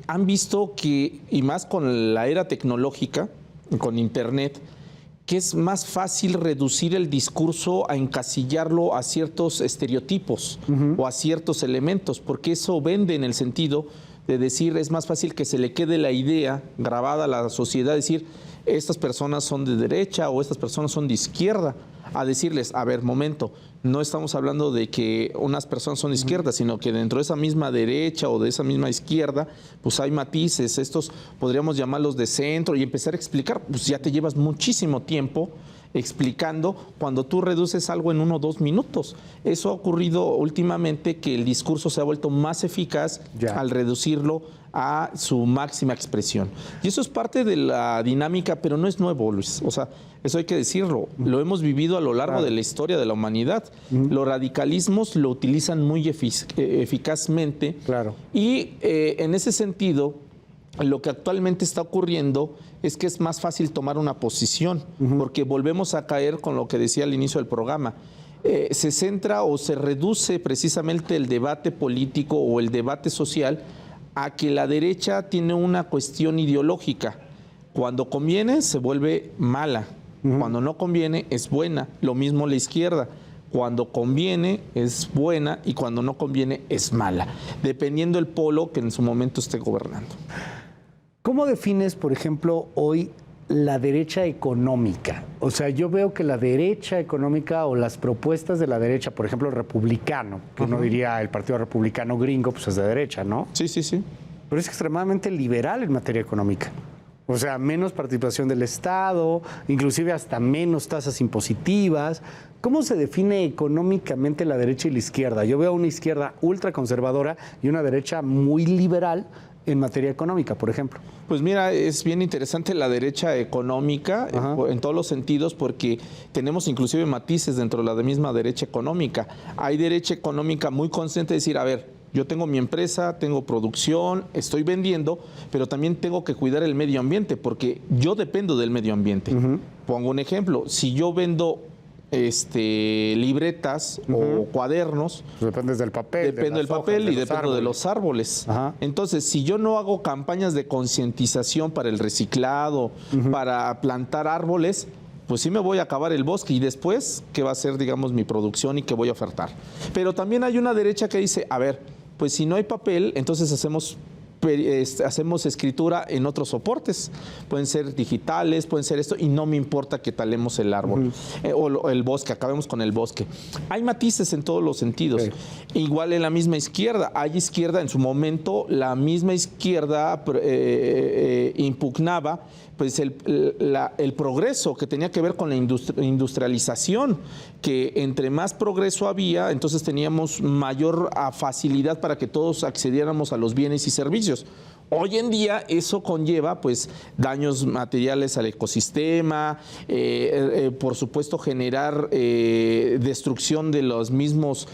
han visto que, y más con la era tecnológica, con Internet, que es más fácil reducir el discurso a encasillarlo a ciertos estereotipos o a ciertos elementos, porque eso vende en el sentido de decir, es más fácil que se le quede la idea grabada a la sociedad, decir, estas personas son de derecha o estas personas son de izquierda, a decirles, a ver, momento, no estamos hablando de que unas personas son de izquierda, sino que dentro de esa misma derecha o de esa misma izquierda, pues hay matices, estos podríamos llamarlos de centro y empezar a explicar, pues ya te llevas muchísimo tiempo explicando cuando tú reduces algo en 1 o 2 minutos. Eso ha ocurrido últimamente, que el discurso se ha vuelto más eficaz al reducirlo a su máxima expresión. Y eso es parte de la dinámica, pero no es nuevo, Luis. O sea, eso hay que decirlo. Lo hemos vivido a lo largo de la historia de la humanidad. Los radicalismos lo utilizan muy eficazmente. Claro. Y en ese sentido, lo que actualmente está ocurriendo es que es más fácil tomar una posición, porque volvemos a caer con lo que decía al inicio del programa. Se centra o se reduce precisamente el debate político o el debate social a que la derecha tiene una cuestión ideológica. Cuando conviene se vuelve mala, cuando no conviene es buena. Lo mismo la izquierda. Cuando conviene es buena y cuando no conviene es mala, dependiendo del polo que en su momento esté gobernando. ¿Cómo defines, por ejemplo, hoy la derecha económica? O sea, yo veo que la derecha económica o las propuestas de la derecha, por ejemplo, el republicano, que uno diría el Partido Republicano gringo, pues es de derecha, ¿no? Sí, sí, sí. Pero es extremadamente liberal en materia económica. O sea, menos participación del Estado, inclusive hasta menos tasas impositivas. ¿Cómo se define económicamente la derecha y la izquierda? Yo veo una izquierda ultraconservadora y una derecha muy liberal en materia económica, por ejemplo. Pues mira, es bien interesante la derecha económica en todos los sentidos, porque tenemos inclusive matices dentro de la misma derecha económica. Hay derecha económica muy consciente de decir, a ver, yo tengo mi empresa, tengo producción, estoy vendiendo, pero también tengo que cuidar el medio ambiente, porque yo dependo del medio ambiente. Pongo un ejemplo, si yo vendo libretas o cuadernos, pues dependes del papel. Dependo del papel y dependo de los árboles. Entonces, si yo no hago campañas de concientización para el reciclado, para plantar árboles, pues sí me voy a acabar el bosque y después, ¿qué va a ser, digamos, mi producción y qué voy a ofertar? Pero también hay una derecha que dice, a ver, pues si no hay papel, entonces hacemos escritura en otros soportes. Pueden ser digitales, pueden ser esto, y no me importa que talemos el árbol o el bosque, acabemos con el bosque. Hay matices en todos los sentidos. Igual en la misma izquierda. Hay izquierda, en su momento, la misma izquierda impugnaba pues el progreso que tenía que ver con la industrialización, que entre más progreso había, entonces teníamos mayor facilidad para que todos accediéramos a los bienes y servicios. Hoy en día eso conlleva pues daños materiales al ecosistema, por supuesto generar destrucción de los mismos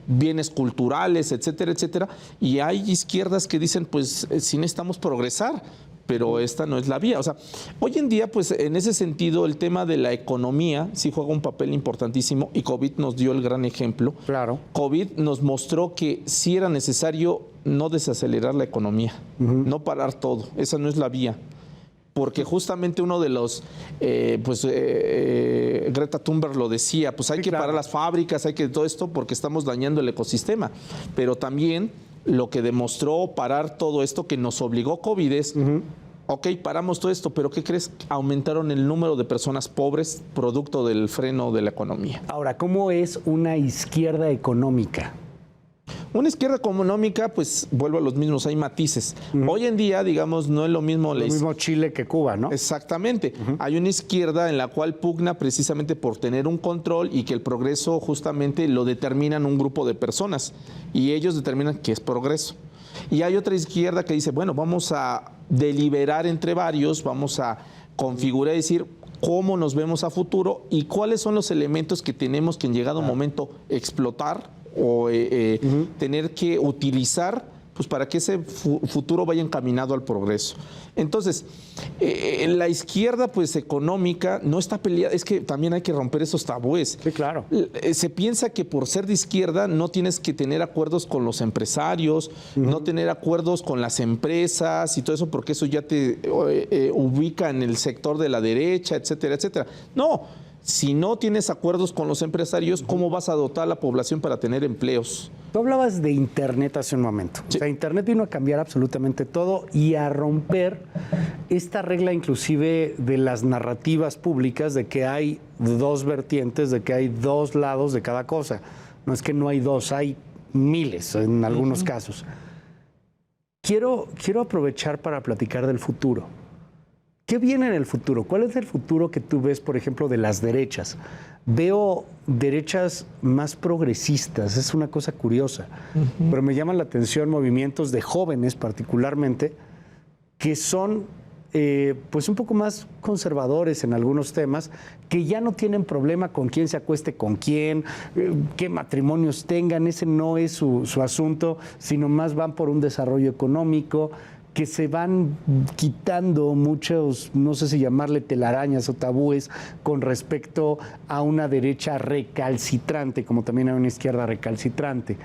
bienes culturales, etcétera, etcétera. Y hay izquierdas que dicen pues sí necesitamos progresar, pero esta no es la vía. O sea, hoy en día, pues en ese sentido, el tema de la economía sí juega un papel importantísimo y COVID nos dio el gran ejemplo. Claro. COVID nos mostró que sí era necesario no desacelerar la economía, no parar todo. Esa no es la vía. Porque justamente uno de los, Greta Thunberg lo decía, pues hay que parar las fábricas, hay que todo esto porque estamos dañando el ecosistema. Pero también lo que demostró parar todo esto que nos obligó COVID es, ok, paramos todo esto, pero ¿qué crees? Aumentaron el número de personas pobres producto del freno de la economía. Ahora, ¿cómo es una izquierda económica? Una izquierda económica, pues vuelvo a los mismos, hay matices. Hoy en día, digamos, no es lo mismo... Lo mismo Chile que Cuba, ¿no? Exactamente. Hay una izquierda en la cual pugna precisamente por tener un control y que el progreso justamente lo determinan un grupo de personas y ellos determinan qué es progreso. Y hay otra izquierda que dice, bueno, vamos a deliberar entre varios, vamos a configurar y decir cómo nos vemos a futuro y cuáles son los elementos que tenemos que en llegado momento explotar o tener que utilizar pues para que ese futuro vaya encaminado al progreso. Entonces, la izquierda pues económica no está peleada, es que también hay que romper esos tabúes. Sí, claro. Se piensa que por ser de izquierda no tienes que tener acuerdos con los empresarios, no tener acuerdos con las empresas y todo eso, porque eso ya te ubica en el sector de la derecha, etcétera, etcétera. No. Si no tienes acuerdos con los empresarios, ¿cómo vas a dotar a la población para tener empleos? Tú hablabas de Internet hace un momento. Sí. O sea, Internet vino a cambiar absolutamente todo y a romper esta regla inclusive de las narrativas públicas de que hay dos vertientes, de que hay dos lados de cada cosa. No es que no hay dos, hay miles en algunos casos. Quiero aprovechar para platicar del futuro. ¿Qué viene en el futuro? ¿Cuál es el futuro que tú ves, por ejemplo, de las derechas? Veo derechas más progresistas, es una cosa curiosa, pero me llaman la atención movimientos de jóvenes particularmente que son pues un poco más conservadores en algunos temas, que ya no tienen problema con quién se acueste con quién, qué matrimonios tengan, ese no es su asunto, sino más van por un desarrollo económico, que se van quitando muchos, no sé si llamarle telarañas o tabúes con respecto a una derecha recalcitrante, como también hay una izquierda recalcitrante.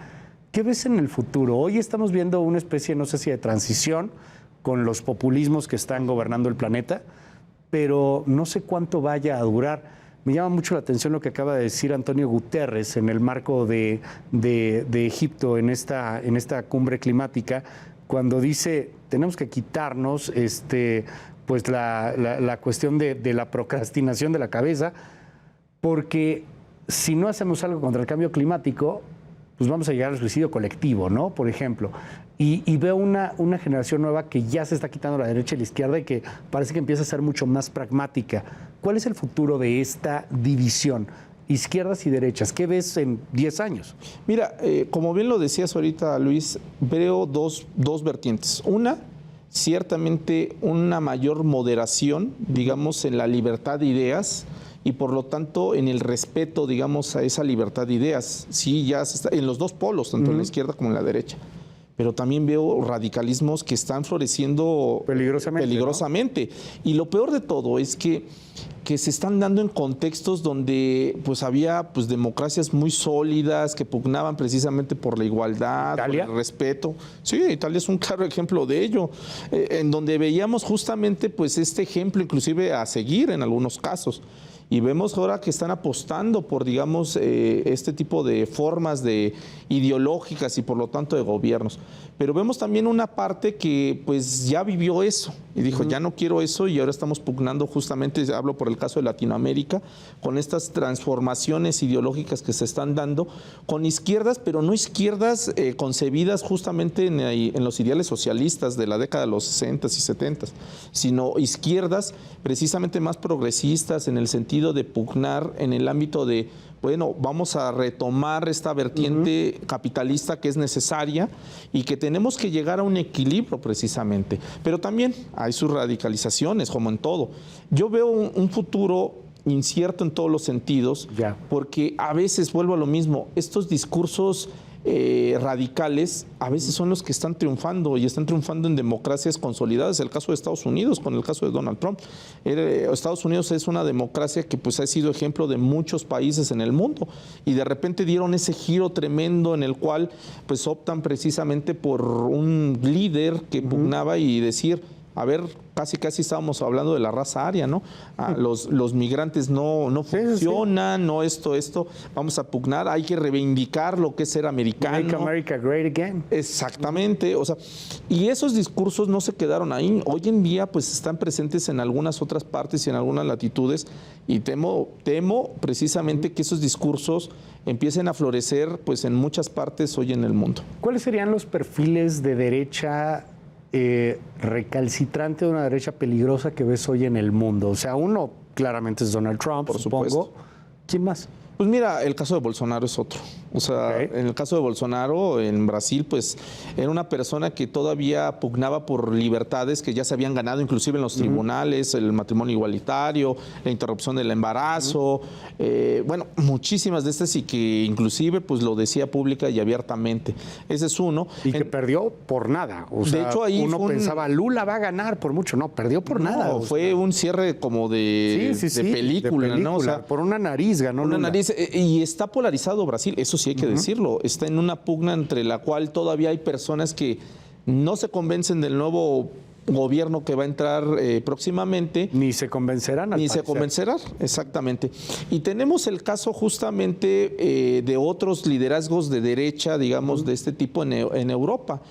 ¿Qué ves en el futuro? Hoy estamos viendo una especie, no sé si de transición, con los populismos que están gobernando el planeta, pero no sé cuánto vaya a durar. Me llama mucho la atención lo que acaba de decir Antonio Guterres en el marco de Egipto en esta cumbre climática, cuando dice, tenemos que quitarnos pues la cuestión de la procrastinación de la cabeza, porque si no hacemos algo contra el cambio climático, pues vamos a llegar al suicidio colectivo, ¿no? Por ejemplo. Y veo una generación nueva que ya se está quitando la derecha y la izquierda y que parece que empieza a ser mucho más pragmática. ¿Cuál es el futuro de esta división? Izquierdas y derechas, ¿qué ves en 10 años? Mira, como bien lo decías ahorita, Luis, veo dos vertientes. Una, ciertamente una mayor moderación, digamos, en la libertad de ideas y por lo tanto en el respeto, digamos, a esa libertad de ideas. Sí, ya se está, en los dos polos, tanto en la izquierda como en la derecha. Pero también veo radicalismos que están floreciendo peligrosamente. ¿No? Y lo peor de todo es que que se están dando en contextos donde pues había pues democracias muy sólidas que pugnaban precisamente por la igualdad, ¿Italia? por el respeto. Sí, Italia es un claro ejemplo de ello, en donde veíamos justamente pues este ejemplo inclusive a seguir en algunos casos. Y vemos ahora que están apostando por, digamos, este tipo de formas de ideológicas y por lo tanto de gobiernos. Pero vemos también una parte que pues ya vivió eso y dijo, ya no quiero eso, y ahora estamos pugnando justamente, hablo por el caso de Latinoamérica, con estas transformaciones ideológicas que se están dando con izquierdas, pero no izquierdas concebidas justamente en los ideales socialistas de la década de los 60s y 70s, sino izquierdas precisamente más progresistas en el sentido de pugnar en el ámbito de, bueno, vamos a retomar esta vertiente capitalista que es necesaria y que tenemos que llegar a un equilibrio precisamente. Pero también hay sus radicalizaciones, como en todo. Yo veo un futuro incierto en todos los sentidos, porque a veces, vuelvo a lo mismo, estos discursos radicales a veces son los que están triunfando y están triunfando en democracias consolidadas. El caso de Estados Unidos, con el caso de Donald Trump. Estados Unidos es una democracia que pues ha sido ejemplo de muchos países en el mundo y de repente dieron ese giro tremendo en el cual pues optan precisamente por un líder que pugnaba y decir, a ver, casi estábamos hablando de la raza aria, ¿no? Los migrantes no funcionan, no esto, vamos a pugnar, hay que reivindicar lo que es ser americano. Make America Great Again. Exactamente, o sea, y esos discursos no se quedaron ahí. Hoy en día, pues, están presentes en algunas otras partes y en algunas latitudes, y temo precisamente que esos discursos empiecen a florecer, pues, en muchas partes hoy en el mundo. ¿Cuáles serían los perfiles de derecha recalcitrante, de una derecha peligrosa que ves hoy en el mundo? O sea, uno claramente es Donald Trump, por supongo. Supuesto. ¿Quién más? Pues mira, el caso de Bolsonaro es otro. O sea, en el caso de Bolsonaro, en Brasil, pues era una persona que todavía pugnaba por libertades que ya se habían ganado, inclusive en los tribunales, el matrimonio igualitario, la interrupción del embarazo, bueno, muchísimas de estas, y que inclusive pues lo decía pública y abiertamente. Ese es uno. Y que perdió por nada. O sea, de hecho, ahí uno pensaba, Lula va a ganar por mucho. No, perdió por nada. Fue un cierre como de película, ¿no? O sea, por una nariz ganó una Lula. nariz. Y está polarizado Brasil, eso sí hay que decirlo. Está en una pugna entre la cual todavía hay personas que no se convencen del nuevo gobierno que va a entrar próximamente. Ni se convencerán. Ni se convencerán, exactamente. Y tenemos el caso justamente de otros liderazgos de derecha, digamos, de este tipo en Europa.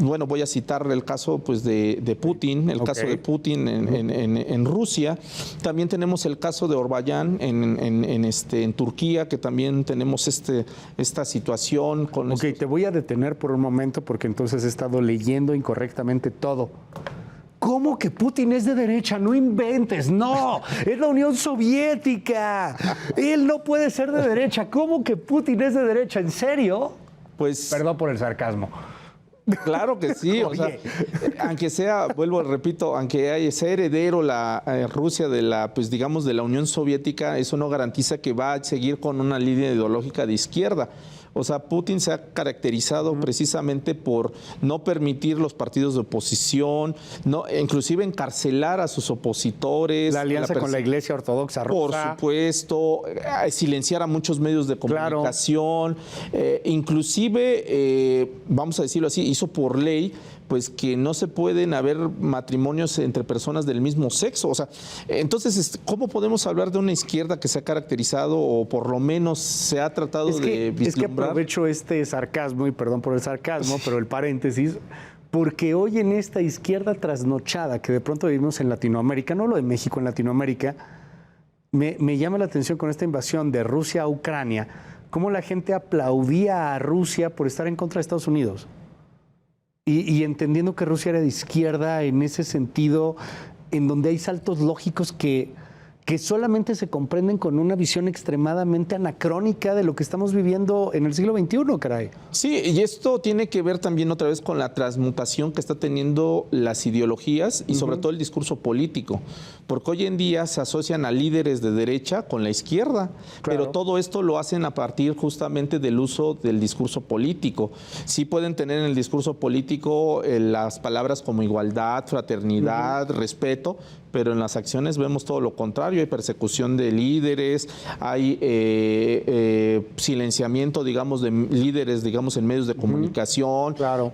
Bueno, voy a citar el caso pues de Putin, el caso de Putin en Rusia. También tenemos el caso de Orbán en Turquía, que también tenemos esta situación con te voy a detener por un momento porque entonces he estado leyendo incorrectamente todo. ¿Cómo que Putin es de derecha? No inventes, no, es la Unión Soviética. Él no puede ser de derecha. ¿Cómo que Putin es de derecha? ¿En serio? Pues perdón por el sarcasmo. Claro que sí, o sea, aunque sea, repito, aunque sea heredero la Rusia de la, pues digamos, de la Unión Soviética, eso no garantiza que va a seguir con una línea ideológica de izquierda. O sea, Putin se ha caracterizado precisamente por no permitir los partidos de oposición, inclusive encarcelar a sus opositores. La alianza con la Iglesia Ortodoxa Rusa. Por supuesto, silenciar a muchos medios de comunicación. Claro. Inclusive, vamos a decirlo así, hizo por ley pues que no se pueden haber matrimonios entre personas del mismo sexo. O sea, entonces, ¿cómo podemos hablar de una izquierda que se ha caracterizado o por lo menos se ha tratado de vislumbrar? Es que aprovecho este sarcasmo, y perdón por el sarcasmo, pero el paréntesis, porque hoy en esta izquierda trasnochada que de pronto vivimos en Latinoamérica, no lo de México, en Latinoamérica, me llama la atención con esta invasión de Rusia a Ucrania, cómo la gente aplaudía a Rusia por estar en contra de Estados Unidos. Y entendiendo que Rusia era de izquierda en ese sentido, en donde hay saltos lógicos que solamente se comprenden con una visión extremadamente anacrónica de lo que estamos viviendo en el siglo XXI, caray. Sí, y esto tiene que ver también otra vez con la transmutación que está teniendo las ideologías y sobre todo el discurso político, porque hoy en día se asocian a líderes de derecha con la izquierda, pero todo esto lo hacen a partir justamente del uso del discurso político. Sí pueden tener en el discurso político las palabras como igualdad, fraternidad, respeto, pero en las acciones vemos todo lo contrario. Hay persecución de líderes, hay silenciamiento, digamos, de líderes, digamos, en medios de comunicación, Claro.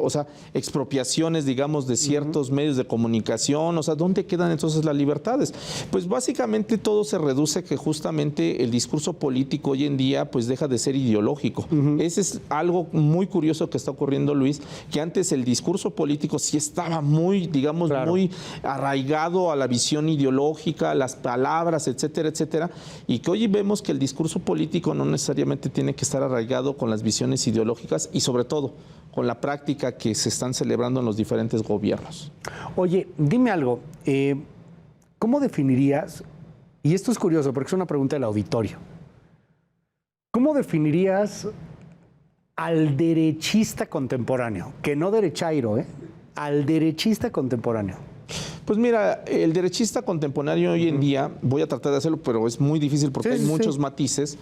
o sea, expropiaciones, digamos, de ciertos medios de comunicación. O sea, ¿dónde quedan entonces las libertades? Pues básicamente todo se reduce que justamente el discurso político hoy en día pues deja de ser ideológico. Ese es algo muy curioso que está ocurriendo, Luis, que antes el discurso político sí estaba muy, digamos, muy arraigado a la visión ideológica, las palabras, etcétera, etcétera, y que hoy vemos que el discurso político no necesariamente tiene que estar arraigado con las visiones ideológicas y sobre todo con la práctica que se están celebrando en los diferentes gobiernos. Oye, dime algo, ¿cómo definirías, y esto es curioso porque es una pregunta del auditorio, ¿cómo definirías al derechista contemporáneo? Que no derechairo, al derechista contemporáneo. Pues mira, el derechista contemporáneo hoy en día, voy a tratar de hacerlo, pero es muy difícil porque hay muchos matices,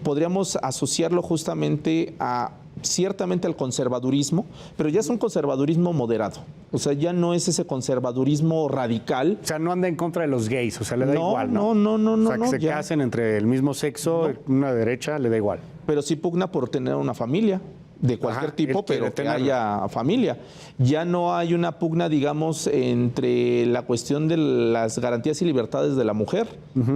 podríamos asociarlo justamente a ciertamente al conservadurismo, pero ya es un conservadurismo moderado. O sea, ya no es ese conservadurismo radical. O sea, no anda en contra de los gays, o sea, le da igual, ¿no? No. O sea, que se casen entre el mismo sexo, una derecha, le da igual. Pero sí pugna por tener una familia de cualquier tipo, pero que haya familia. Ya no hay una pugna, digamos, entre la cuestión de las garantías y libertades de la mujer.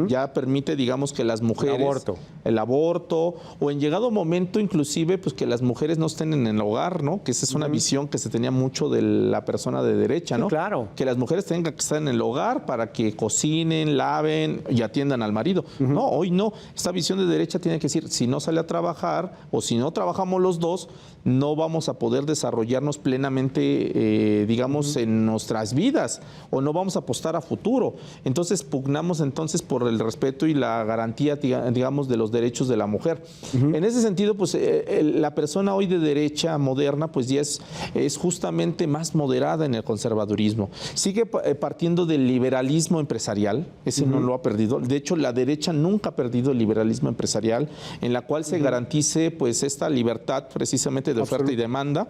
Ya permite, digamos, que las mujeres... El aborto, o en llegado momento, inclusive, pues que las mujeres no estén en el hogar, ¿no? Que esa es una visión que se tenía mucho de la persona de derecha, ¿no? Sí, claro. Que las mujeres tengan que estar en el hogar para que cocinen, laven y atiendan al marido. No, hoy no. Esta visión de derecha tiene que decir, si no sale a trabajar o si no trabajamos los dos, no vamos a poder desarrollarnos plenamente, digamos, en nuestras vidas, o no vamos a apostar a futuro. Entonces, pugnamos entonces por el respeto y la garantía, digamos, de los derechos de la mujer. En ese sentido, pues, la persona hoy de derecha moderna, pues ya es justamente más moderada en el conservadurismo. Sigue partiendo del liberalismo empresarial, ese no lo ha perdido. De hecho, la derecha nunca ha perdido el liberalismo empresarial, en la cual se garantice, pues, esta libertad precisamente de oferta y demanda,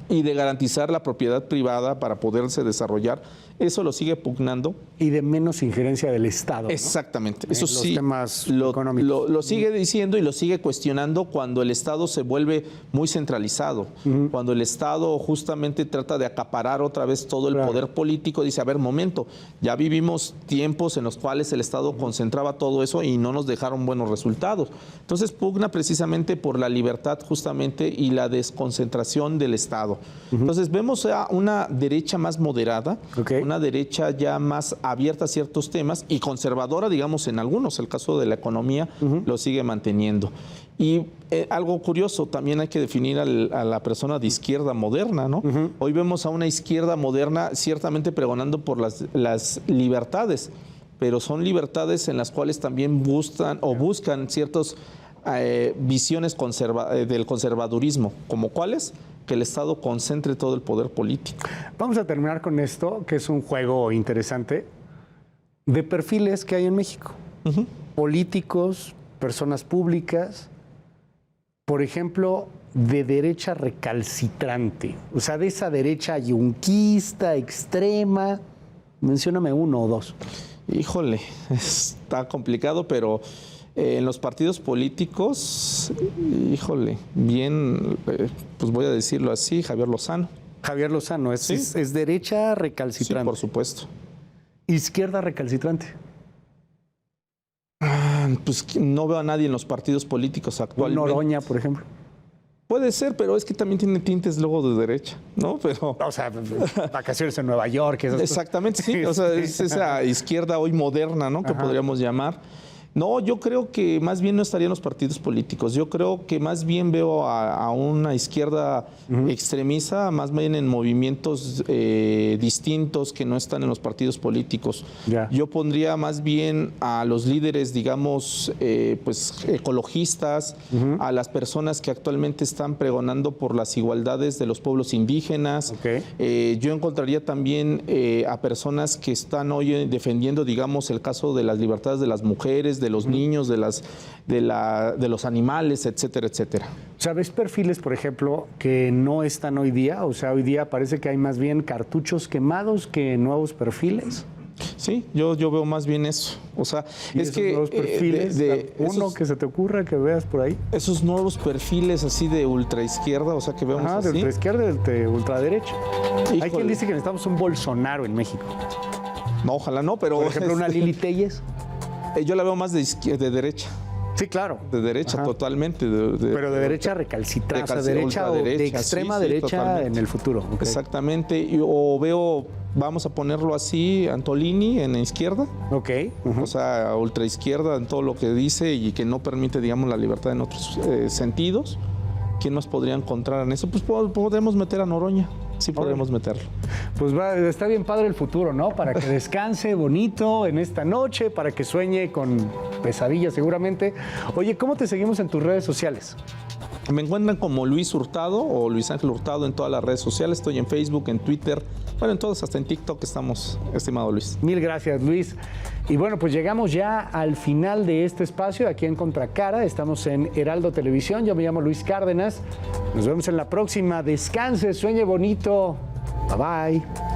y de garantizar la propiedad privada para poderse desarrollar. Eso lo sigue pugnando. Y de menos injerencia del Estado, ¿no? Exactamente. Eso los sí, temas económicos. lo sigue diciendo y lo sigue cuestionando cuando el Estado se vuelve muy centralizado, cuando el Estado justamente trata de acaparar otra vez todo el poder político. Dice, a ver, momento, ya vivimos tiempos en los cuales el Estado concentraba todo eso y no nos dejaron buenos resultados. Entonces pugna precisamente por la libertad justamente y la desconcentración del Estado. Entonces vemos a una derecha más moderada, una derecha ya más abierta a ciertos temas y conservadora, digamos, en algunos. El caso de la economía lo sigue manteniendo. Y algo curioso, también hay que definir a la persona de izquierda moderna, ¿no? Hoy vemos a una izquierda moderna ciertamente pregonando por las libertades, pero son libertades en las cuales también buscan ciertas visiones del conservadurismo. ¿Como cuáles? Que el Estado concentre todo el poder político. Vamos a terminar con esto, que es un juego interesante, de perfiles que hay en México. Políticos, personas públicas, por ejemplo, de derecha recalcitrante, o sea, de esa derecha yunquista, extrema. Mencióname uno o dos. Híjole, está complicado, pero en los partidos políticos, híjole, bien, pues voy a decirlo así, Javier Lozano. Javier Lozano, es derecha recalcitrante. Sí, por supuesto. Izquierda recalcitrante. Pues no veo a nadie en los partidos políticos actualmente. Noroña, por ejemplo. Puede ser, pero es que también tiene tintes luego de derecha, ¿no? Pero, o sea, vacaciones en Nueva York. Exactamente, sí. O sea, es esa izquierda hoy moderna, ¿no? Que podríamos llamar. No, yo creo que más bien no estaría en los partidos políticos. Yo creo que más bien veo a una izquierda extremista, más bien en movimientos distintos que no están en los partidos políticos. Yo pondría más bien a los líderes, digamos, pues ecologistas, a las personas que actualmente están pregonando por las igualdades de los pueblos indígenas. Yo encontraría también a personas que están hoy defendiendo, digamos, el caso de las libertades de las mujeres, de los niños, de los animales, etcétera, etcétera. O sea, ¿ves perfiles, por ejemplo, que no están hoy día? O sea, hoy día parece que hay más bien cartuchos quemados que nuevos perfiles. Sí, yo veo más bien eso. O sea, es que nuevos perfiles, uno que se te ocurra que veas por ahí. Esos nuevos perfiles así de ultraizquierda, o sea, que vemos así. De ultraizquierda, de ultraderecha. Híjole. Hay quien dice que necesitamos un Bolsonaro en México. No, ojalá no, pero... Por ejemplo, una Lili Telles. Yo la veo más de derecha. Sí, claro. De derecha, totalmente. Pero de derecha recalcitrante, o sea, derecha o de extrema derecha totalmente. En el futuro. Okay. Exactamente. O veo, vamos a ponerlo así, Antolini en la izquierda. Ok. O sea, ultraizquierda en todo lo que dice y que no permite, digamos, la libertad en otros sentidos. ¿Quién más podría encontrar en eso? Pues podemos meter a Noroña. Sí podemos meterlo. Pues está bien padre el futuro, ¿no? Para que descanse bonito en esta noche, para que sueñe con pesadillas seguramente. Oye, ¿cómo te seguimos en tus redes sociales? Me encuentran como Luis Hurtado o Luis Ángel Hurtado en todas las redes sociales. Estoy en Facebook, en Twitter, bueno, en todos, hasta en TikTok estamos, estimado Luis. Mil gracias, Luis. Y bueno, pues llegamos ya al final de este espacio aquí en Contracara. Estamos en Heraldo Televisión. Yo me llamo Luis Cárdenas. Nos vemos en la próxima. Descanse, sueñe bonito. Bye bye.